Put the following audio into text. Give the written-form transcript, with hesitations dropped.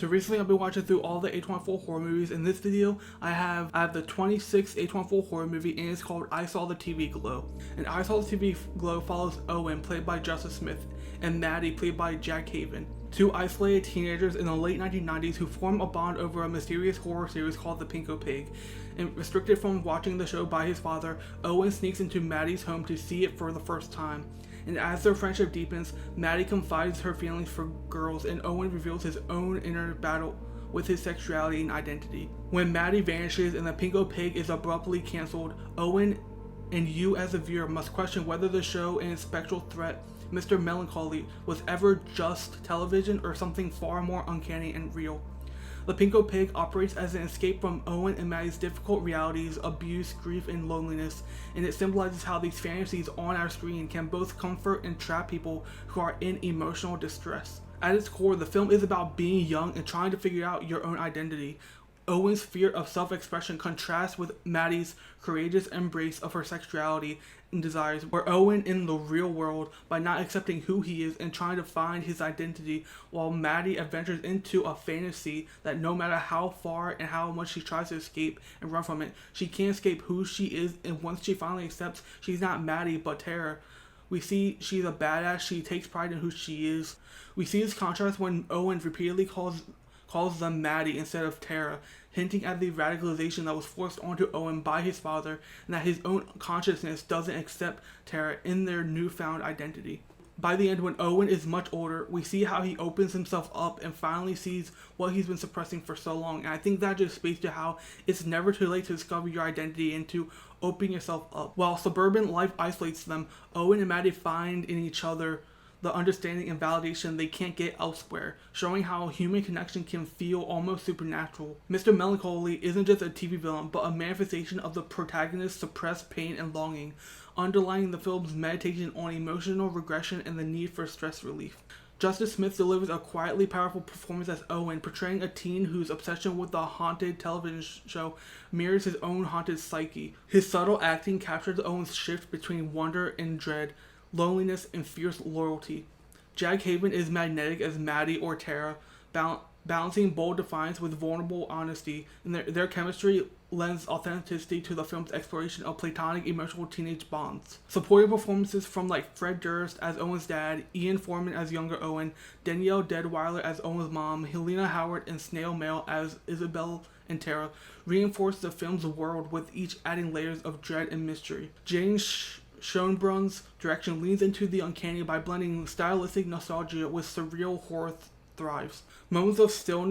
So recently I've been watching through all the A24 horror movies. In this video, I have the 26th A24 horror movie, and it's called I Saw the TV Glow. And I Saw the TV Glow follows Owen, played by Justice Smith, and Maddie, played by Jack Haven, two isolated teenagers in the late 1990s who form a bond over a mysterious horror series called The Pinko Pig. And restricted from watching the show by his father, Owen sneaks into Maddie's home to see it for the first time. And as their friendship deepens, Maddie confides her feelings for girls, and Owen reveals his own inner battle with his sexuality and identity. When Maddie vanishes and The Pinko Pig is abruptly cancelled, Owen and you as a viewer must question whether the show and its spectral threat, Mr. Melancholy, was ever just television or something far more uncanny and real. The Pinko Pig operates as an escape from Owen and Maddie's difficult realities, abuse, grief, and loneliness, and it symbolizes how these fantasies on our screen can both comfort and trap people who are in emotional distress. At its core, the film is about being young and trying to figure out your own identity. Owen's fear of self-expression contrasts with Maddie's courageous embrace of her sexuality and desires, where Owen in the real world by not accepting who he is and trying to find his identity, while Maddie adventures into a fantasy that no matter how far and how much she tries to escape and run from it, she can't escape who she is, and once she finally accepts she's not Maddie but Tara, we see she's a badass. She takes pride in who she is. We see this contrast when Owen repeatedly calls them Maddie instead of Tara, hinting at the radicalization that was forced onto Owen by his father, and that his own consciousness doesn't accept Tara in their newfound identity. By the end, when Owen is much older, we see how he opens himself up and finally sees what he's been suppressing for so long. And I think that just speaks to how it's never too late to discover your identity and to open yourself up. While suburban life isolates them, Owen and Maddie find in each other the understanding and validation they can't get elsewhere, showing how human connection can feel almost supernatural. Mr. Melancholy isn't just a TV villain, but a manifestation of the protagonist's suppressed pain and longing, underlying the film's meditation on emotional regression and the need for stress relief. Justice Smith delivers a quietly powerful performance as Owen, portraying a teen whose obsession with the haunted television show mirrors his own haunted psyche. His subtle acting captures Owen's shift between wonder and dread, loneliness, and fierce loyalty. Jack Haven is magnetic as Maddie or Tara, balancing bold defiance with vulnerable honesty, and their chemistry lends authenticity to the film's exploration of platonic emotional teenage bonds. Supporting performances from Fred Durst as Owen's dad, Ian Foreman as younger Owen, Danielle Deadwyler as Owen's mom, Helena Howard and Snail Mail as Isabel and Tara reinforce the film's world, with each adding layers of dread and mystery. James Schonbrun's direction leans into the uncanny by blending stylistic nostalgia with surreal horror thrives. Moments of stillness